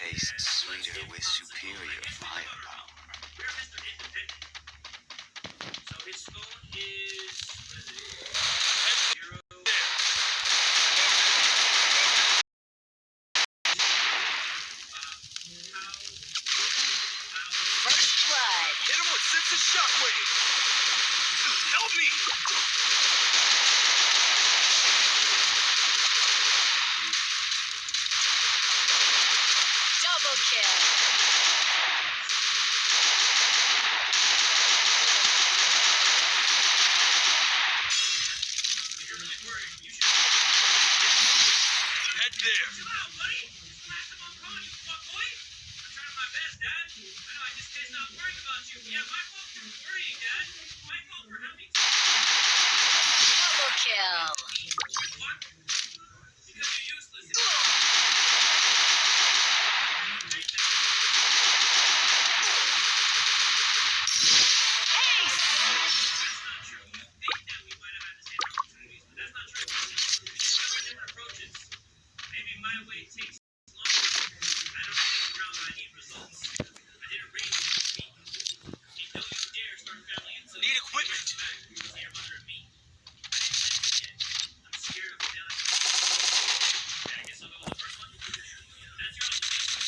taste sweeter with superior firepower. So his score is 0. First blood. Hit him with sense of shockwave. Help me! Double kill. Head there. Chill out, buddy. Relax, I'm calling you, fuckboy. I'm trying my best, Dad. I know I just can't stop worrying about you. Yeah, my fault for worrying, Dad. My fault for how many times. Double kill. What? Because you're useless. Ace. That's not true. You think that we might have had the same opportunities, but that's not true. There were different approaches. Maybe my way takes longer. I don't hang around when I need results. I didn't raise you to speak. And don't you dare start family until Need equipment. You're under me. I didn't let you yet. I'm scared of failing. Yeah, I guess I'll go with the first one. That's your obligation.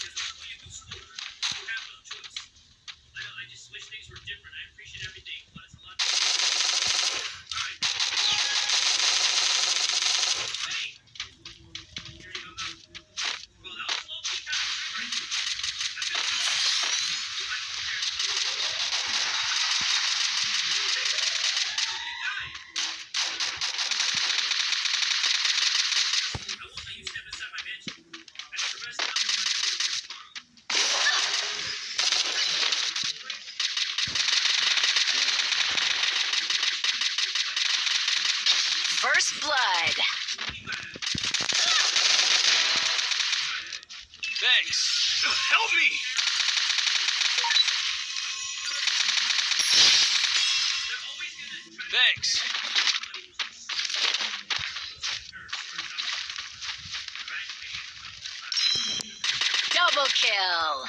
Because when you do school, you have no choice. I know, I just wish things were different. I appreciate everything, but it's a lot. Alright. Hey! Here you go now. Well, that was low-key kind of triggering. I've been told you might compare to the I won't let you step inside my mansion. I got the rest of the tomorrow. First blood. Thanks. Help me! They're always gonna try to Thanks. Double kill.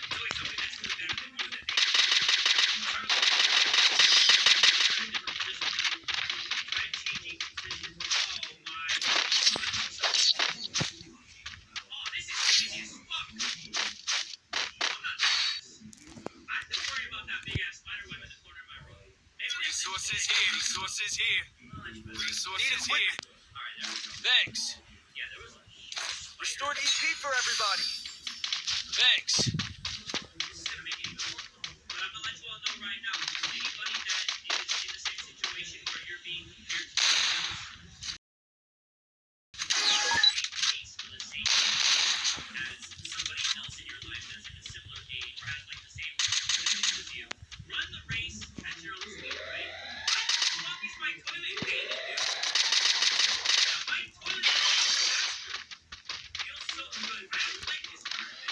doing something that's really better than you that they try changing positions. Oh my. Oh, this is easy as fuck. I'm not doing this. I have to worry about that big ass spider web in the corner of my room. Maybe that's Resources here. Resources here. Resources here. Alright, there we go. Thanks. Yeah, there was a Restored EP for everybody. Thanks. This is gonna make it even more. But I'm gonna let you all know right now. Anybody that is in the same situation where you're being compared to case for the same thing as somebody else in your life that's in a similar age or has like the same characteristics as you. Run the race at your own speed, right? What the fuck is my toilet made of, dude? My toilet is faster. Feels so good. I don't like this part of it.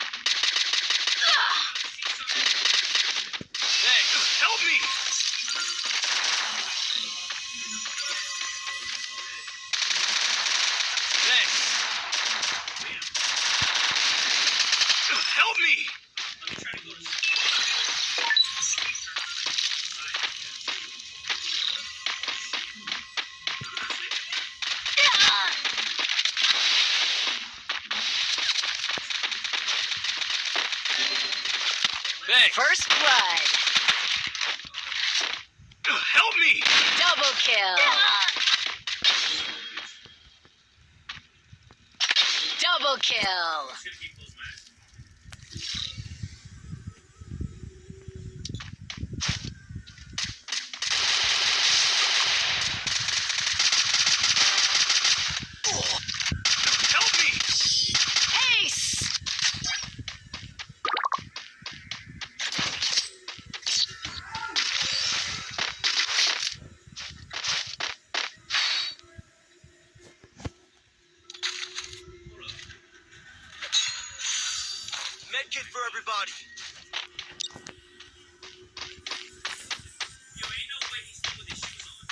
See something? Thanks. Help me! Thanks. Help me! Let me try to go to sleep. Thanks. First blood. Help me! Double kill. Double kill. It's gonna be close, man. Help me! Ace. Medkit for everybody. Yo, ain't no way he's still with his shoes on.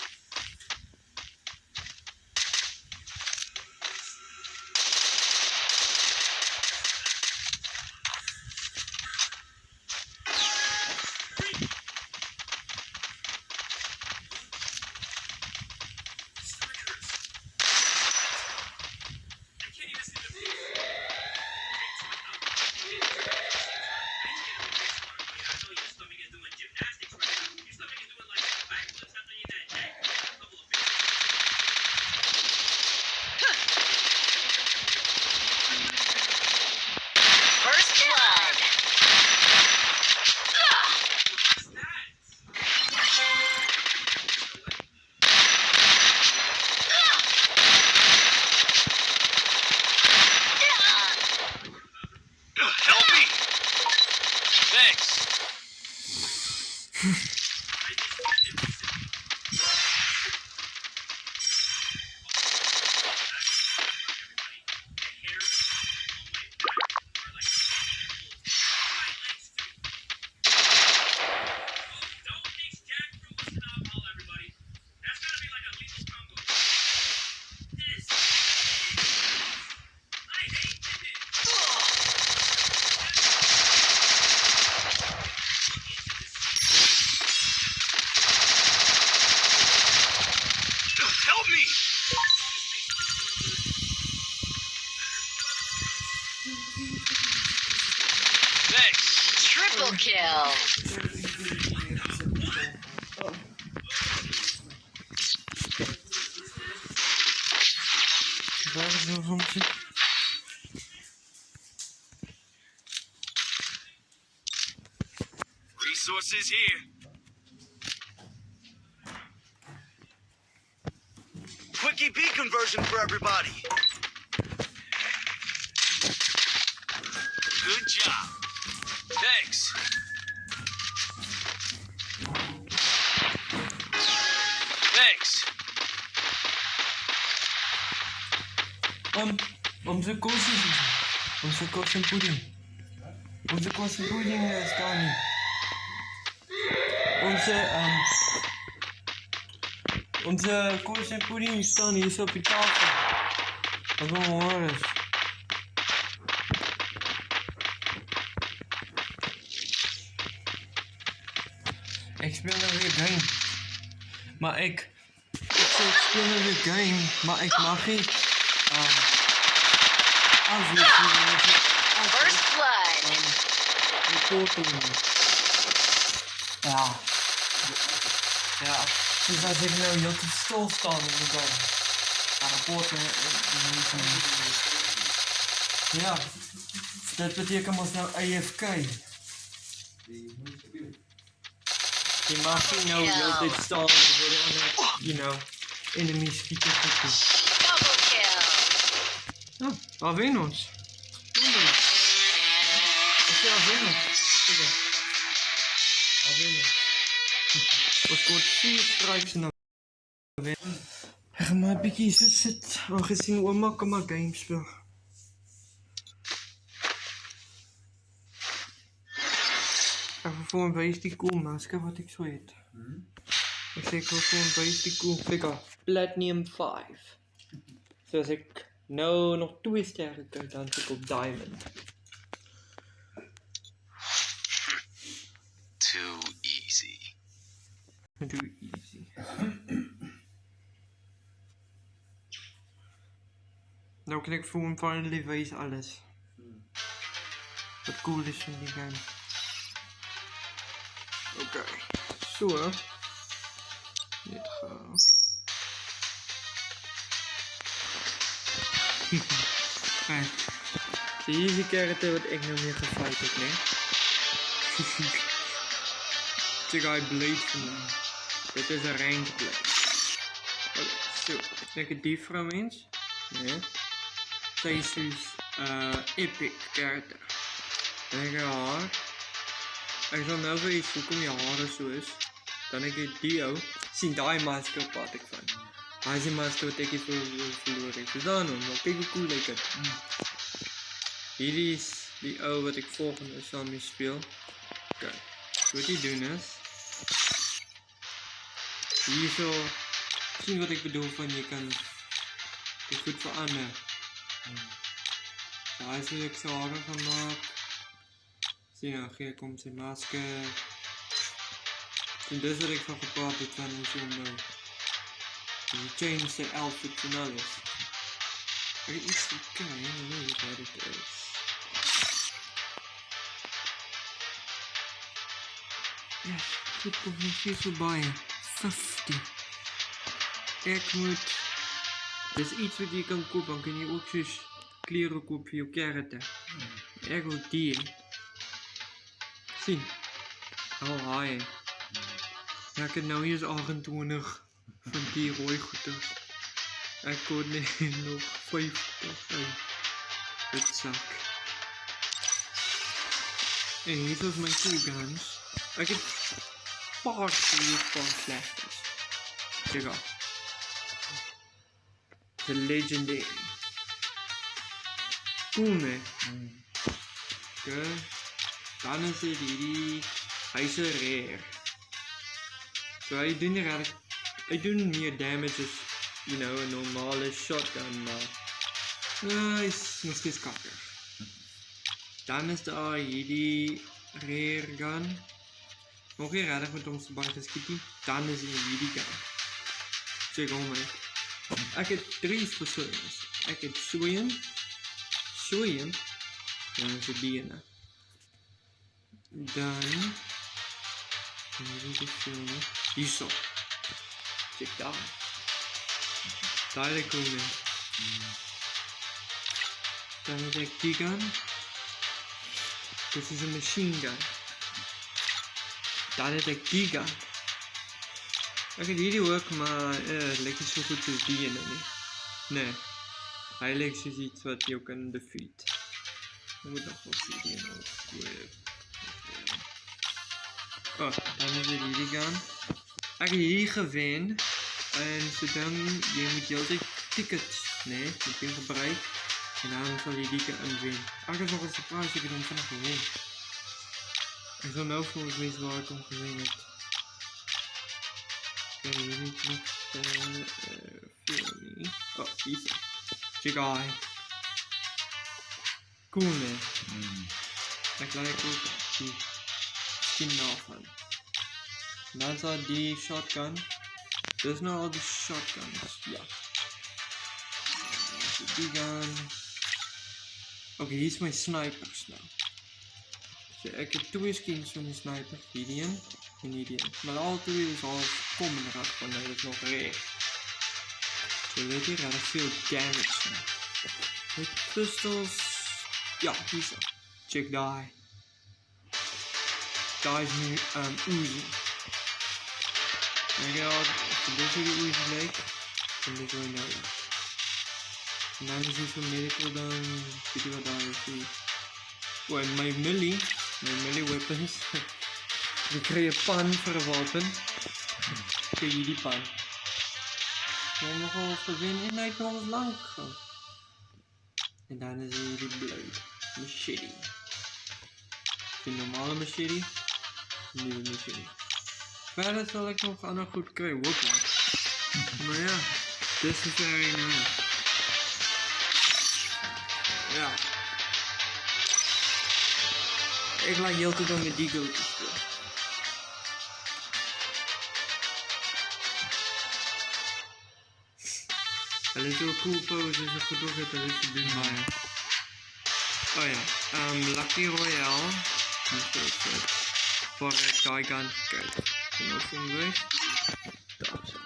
Triple kill. Waar is zo'n rondje? Resources here. Quick EP conversion for everybody. Good job. Thanks. Thanks. Onze koosjes. Onze koos en pudding. Onze koos en pudding staan niet. Onze koos en pudding staan hier zo op de tafel. Dat is wel horen. Ik speel nou weer game. Maar ik speel nou weer game, maar ik mag niet. First blood. Reporting. Ja. Ja. Dus als ik nou heel te stilstaan in de game. Ja, rapporten ja. Dat betekent ons nou AFK. Je mag niet nou heel dit staan you know, enemies schieten. Double kill. Oh, waar winnen ons? Waar winnen ons? Waar winnen ons? We scoort 4 strikes en dan winnen. Echt maar een beetje zit. Aangezien we makkelijk maar games spelen. Even voor een beest die cool masker wat ik zo heet. Ik zeg wel voor een beest die cool figure. Platinum 5. Zoals ik nou nog 2 sterren kan dan zit ik op diamond. Too easy. Too easy. Nou kan ik voor een finally wees alles. Wat cool is van die game. Oké. Zo. Dit gaat. Kijk. Zie je die character wat ik nou meer gefight heb, nee? Check uit Blade vandaan. Dit is een range Blade. Oké, zo. Denk ik die vrouw eens? Nee. Zij is dus epic character. Dan denk ik haar. Ik zal nou weer eens zoeken om je haren zo is. Dan denk ik die ook. Zien die masker wat ik van. Hij is een masker wat ik hier verloren heb. Dus dan nog, maar kijk hoe cool ik het. Hier is die oude wat ik volgende zal mee speel. Oké, wat die doen is. Hier zo. Zien wat ik bedoel van je kan het goed veranderen. Daar is ik zo haren gemaakt. Zie je nou, hier komt zijn masker. En dus wat ik van gepraat heb van hoe zo'n je change the outfit van alles. Er is iets te kijken, ik weet niet wat het is. Ja, dit komt nog steeds voorbij. 50. Ik moet... Dat is iets wat je kan kopen, dan kun je ook dus kleren kopen voor je kaarten. Ik wil die. Zie. Oh, hi. Ja, ik heb nou hier 28 van die rooi goeders. Ik kon nog 50 uit het zak. En hier is mijn toolguns. Ik heb paar slecht is. Kijk al. De legendary. Cool nee. Oké. Dan is er die. Hij is er rare. So hij doet niet eigenlijk. Hij doet meer damage als, you know, een normale shotgun, maar hij is nog steeds kakker. Dan is daar hierdie rare gun. Nog geen reddig met ons bang geschieten. Dan is hier die gun. Check om mij. Ik heb 3 personen. Ik heb Soyen. Dan is het die ene. Dan. Hier zo. Check daar. Daar de koning. Dan heb ik die gun. Dit is een machine gun. Dan heb ik die gun. Ik heb hierdie ook, maar het lijkt niet zo goed als die ene nie. Nee. Hij lijkt zoals iets wat je ook kan defeat. Ik moet nog wel zien die ene ook. Oh, dan is het hierdie gun. Ik heb hier gewen. En zodat je moet je altijd tickets, nee, moet je gebruiken. En dan zal je die gun winnen. Ik heb nog een surprise, ik heb hem vanaf gewonnen. Ik zal nou volgens mij waar ik hem gewonnen heb. Oké, hier niet nog veel niet. Oh, hier is het. Check eye. Cool man. Ik lijk ook die skin daarvan. En dan staat die shotgun. Dus nou al die shotguns, ja. Die gun. Oké, hier is mijn snipers nou. So, ik heb twee skins van die sniper. Hierdie een en hierdie een. Maar alle twee is al kommerig van nee, dat is nog recht. Zo weet je, dat is veel damage. Met pistols. Ja, hier zo. Check die. Daar is nu Uzi. En ja, deze die Uzi lijkt. En dit wil je nou. En dan is het van medical dan. Weet je wat daar is? Oh, en mijn melee weapons. Dan krijg je pan voor een wapen. Krijg je die pan. Ik heb nogal gezien en hij heeft nog eens lang gegaan. En dan is hier die blade. Machete. Die normale machete. Nieuwe machete. Verder zal ik nog ander goed krijgen whooping. Maar ja, this is very nice. Ja. Ik laat heel te doen met die goal te spelen. Dat is ook cool pose als ik goed doorgaat, dat is te doen maar. Oh ja, Lucky Royale. Voor die gun gekeken. En ook van geweest. Daar zo.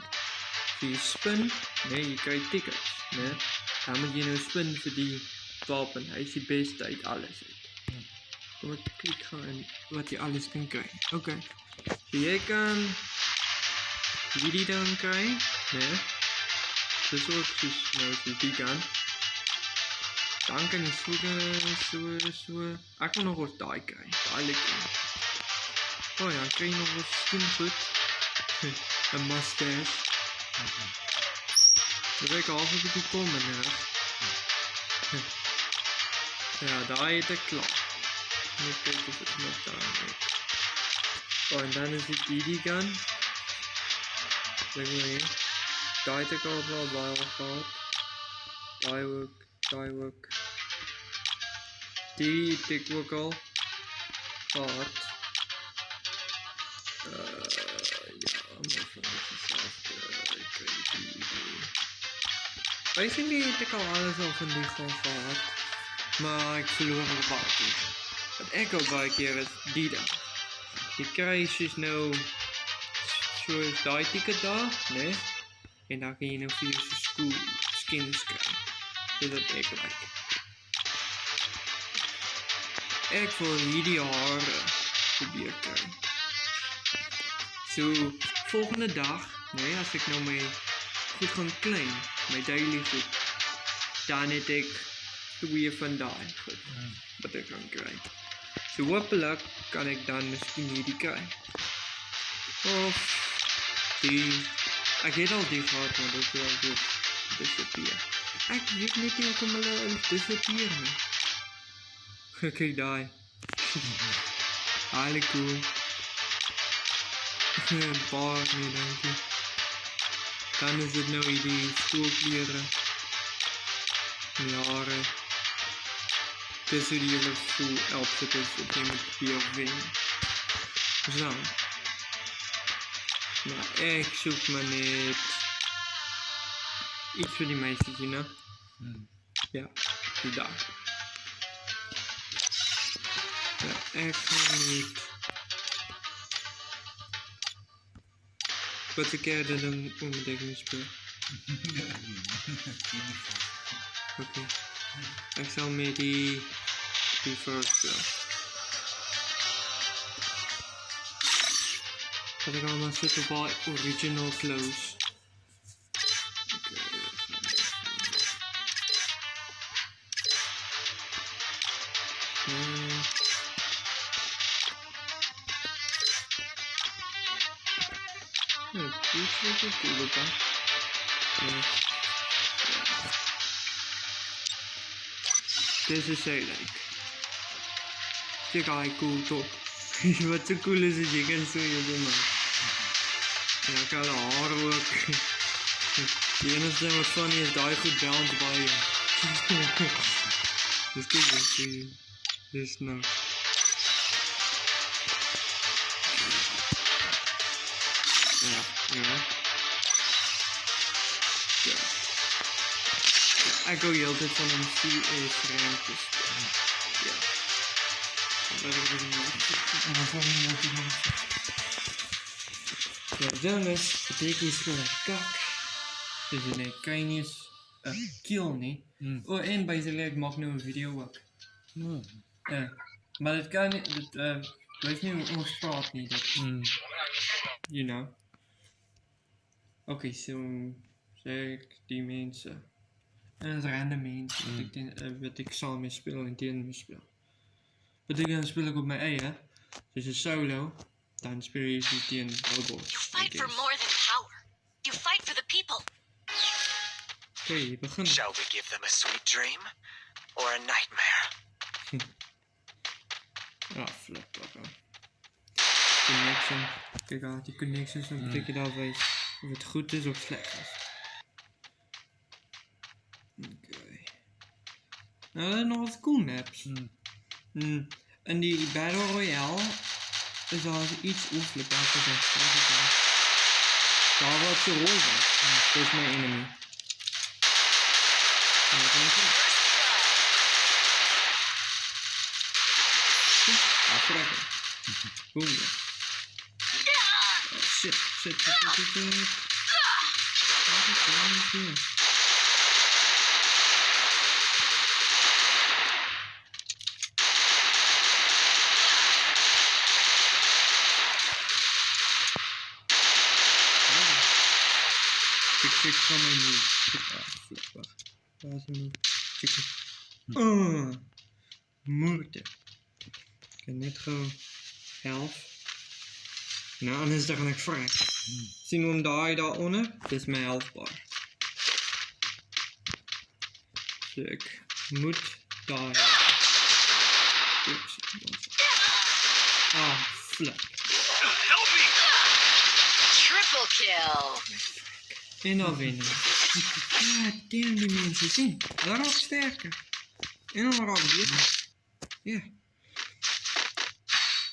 Zie je spin? Nee, je krijgt tickets. Nee. Dan moet je nou spin voor die wapen. Hij is het beste uit alles. Kom ik klik gaan en wat je alles kan krijgen. Oké. So, jij kan die dan krijgen. Nee. Dus ook precies nou zoals die kan. Dan kan je zo. Ik kan nog wat die krijgen. Eigenlijk. Oh ja, dan krijg je nog wat skinfoot. Een mustache. Dat weet ik al of ik die komen heb. Ja, daar is het klaar. Moet kijken of het nog daar is. Oh, en dan is het die gun. Zeg maar hier. Daar heb ik al wel bij gehad. Die ook. Die heb ik ook al gehad. Ja, maar van hetzelfde. Ik weet niet. Weet je niet, ik al alles al van die gewoon gehad. Maar ik verloor nog een paar keer. Wat ik ook bij een keer is die dan. Die krijg je dus nou zoals die ticket daar, nee. En dan kun je nou via je skins krijgen. Dus dat ik like. Ik wil hier die haren proberen krijgen. Zo, volgende dag, nee, als ik nou mee goed gaan claim, mijn daily goed, dan heb ik twee van die goed, wat ik kan krijgen. Zo hopelijk kan ik dan misschien hier die krijgen. Of die, ik heb al die gehad, maar dat is wel goed disappear. Ik weet niet hoe ik hem disappear. Kijk daar. Eigenlijk cool. Een paar meer denk ik. Dan is het nou die schoolkleren. Jaren. Tussen die hele school outfit is op een papier winnen. Zo. Maar ik zoek maar net iets voor die meisjes, you know? Ja, die daar. Ja, Ik ga niet. Wat ik eerder dan onbetekend speel. Oké. Ik zal met die first spelen. Dat ik allemaal zitten bij original clothes. Iets wat ik cool op, hè. Deze is heel leuk. Kijk, hij cool top. Wat zo cool is dat je kan zo je doen, man. Ja, ik had de haar ook. De enige wat funny is dat hij goed balance bij je. Dus kijk eens, dus nou. Ja. Ik hou heel tijd van een CS-ruimtes. Ja. Dat heb ik niet. Ja, jongens, betekent gewoon kak. Dus nee, kan je niet eens kill, nee. Oh, en bij zijn ik mag nu een video ook. Ja. Maar dat kan niet, dat blijft nu ons praat niet. Dat, you know. Oké, zo zeg ik die mensen. En het random mensen wat ik zal mee spelen en tegen mee spelen. Wat ik dan speel ik op mijn eigen. Dus een solo. Dan speel je dus tegen robots. You fight for more than power. You fight for the people. Oké, begin. Shall we give them a sweet dream or a nightmare? Ah, flip, oké. Connection. Kijk uit die connections, dan betekent dat weet of het goed is of slecht is. Oké. Nou, dat nog wat cool maps. En die Battle Royale is al iets oefelijk gezegd. Daar wat zo rooi was. Dat is mijn enemy. En dat is het. Afrekken. Boom. Oh, shit. Wat is hier? Ik van mijn move. Wacht. Waar is een move? Moeite. Ik heb net gewoon helft. Nou, anders dan ga ik vrij. Zien we hem daar onder? Dit is mijn helftbar. Dus ik moet daar. Ah, flip. Help me! Triple kill. En dan winnen. Ah, damn die mensen zien. Daarop sterker. En dan raak je. Ja.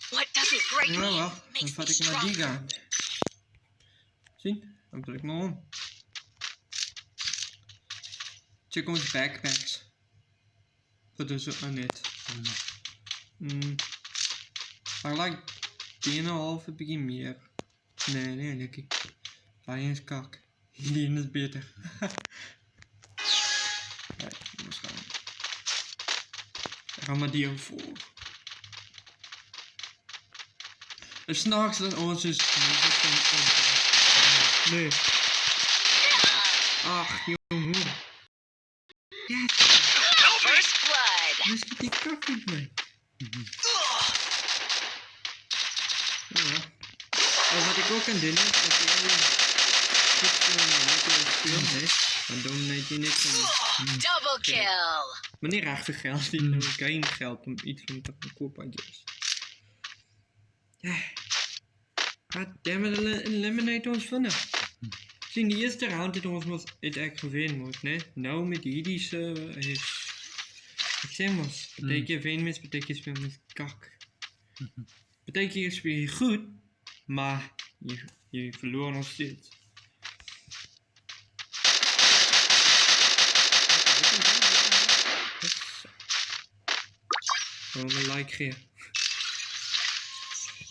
What doesn't break Nou me wel, dan makes me vat ik naar die stronger. gaan. Zien? Dan druk ik me om. Check onze backpacks. Dat is zo net. I like die en een halve beetje meer. Nee, lekker. Hij is kak. Die is beter. Nee, moet gaan. Dan gaan we die voor. En s'nachts dan ons is nee. Ach, jongen. Ja, First blood. dan schiet die kak niet mee. Ja. En wat ik ook kan doen is, als je goed speelt, dan dominate je niks aan. Double kill. Maar niet echt geld, die doen geen geld om iets van te kopen. Ja. Goddammit, eliminate ons vanaf. Zien, die eerste round dat ons het echt gewinnen moet, nee? Nou, met die is... Ik zeg maar, betekent je win betekent je speel met kak. Betekent je speel je goed, maar je verloor nog steeds. Gewoon een like geven.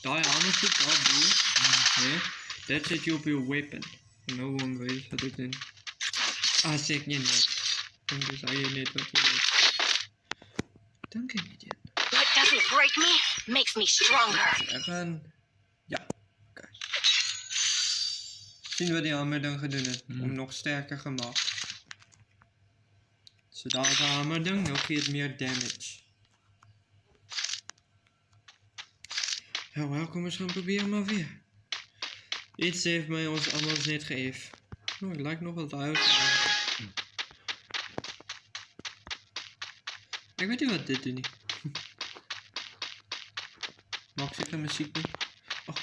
Daai hamer sit daar bo. Nee, dit sit jy op jou weapon. Nou om wys wat ek doen. As ek nie net. Dan dis hy net wat jy weet. Dink ek nie dit. What doesn't break me makes me stronger. Ek gaan... Ja, oké. Sien wat die hamer ding gedoen het, om nog sterker gemaakt. So daar is die hamer ding, nou gee het meer damage. Ja, wel, kom eens gaan proberen maar weer. Iets heeft mij ons allemaal net geëf. Oh, ik lijk nog wel uit. Ik weet niet wat dit doet niet. Mag ik zeker muziek doen? Oh.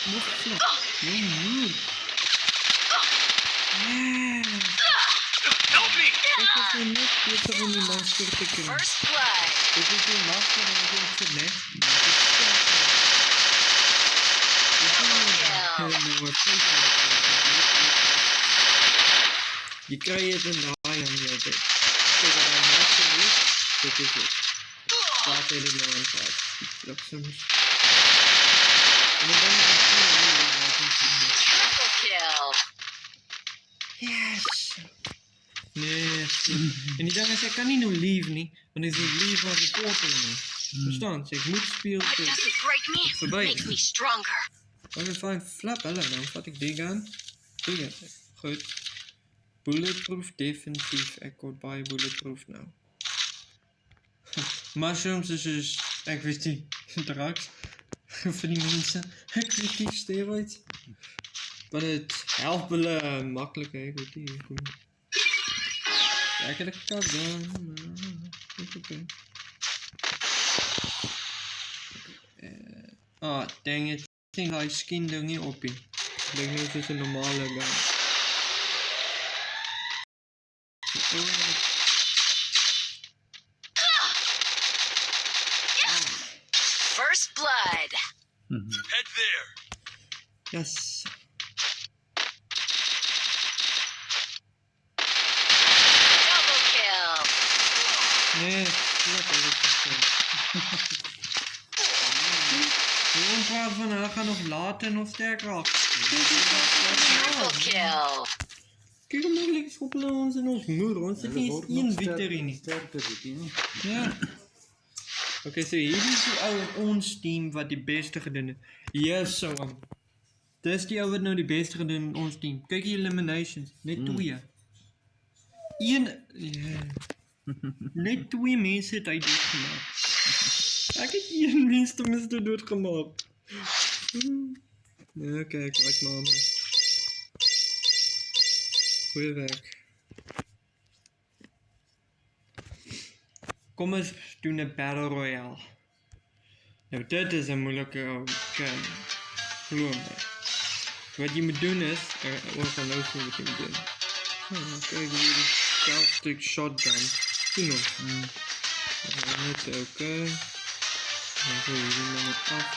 Nog slap. Nee. Help me! Kijk wat we net beter om die masker te kunnen. First blood. Dit is die masker en ik denk het net. Je krijgt het in de haai aan je bed. Kijk wat hij masker is. Dit is het. Laat hij er nou aan gaat. Dat is hem. En dan ben ik Triple kill. yes! Nee. En die ding is, ik kan niet nou leave nie. Want ik moet leave van de portal nou. Verstaan? Dus ik moet spelen. What doesn't break me Voorbij. makes me stronger. Oké, fijn. Flap, hulle. Dan vat ik die aan. Doe goed. Bulletproof, definitief. Ik word bij bulletproof nou. Mushrooms is dus, ik weet niet, drugs. Voor die mensen. Ik weet niet, steroids. Maar het helpt wel makkelijk, hè. Ik weet niet. Kijk, dat kan dan. Is oké. Ah, dang it. Ik denk dat je skin er niet op is. Ik denk nu het is een normale gun. First blood. Head there. Yes. Double kill. Nee, lekker dat gewoon praten van hij gaat nog later nog sterker af. Triple kill. Kijk hoe makkelijk schoppelen ons in ons moeder. Ons zit niet eens één wit erin. Sterker zit hij niet. Ja. Oké, so hier is die ou in ons team wat die beste gedoen het. Yes, so dis die ou wat nou die beste gedoen in ons team. Kyk die eliminations, net 2. Net 2 mense het hy doodgemaak. Ek het 1 mens tenminste doodgemaak. Ja, kijk, like mama. Goeie werk. Kom eens doen een Battle Royale. Nou, dit is een moeilijke game. Geloof me. Wat je moet doen is... we gaan nou zien wat je moet doen. Oh, kijk, hier is zelfstuk shotgun. Zie nog. Net oké. Dan gooi je die man af.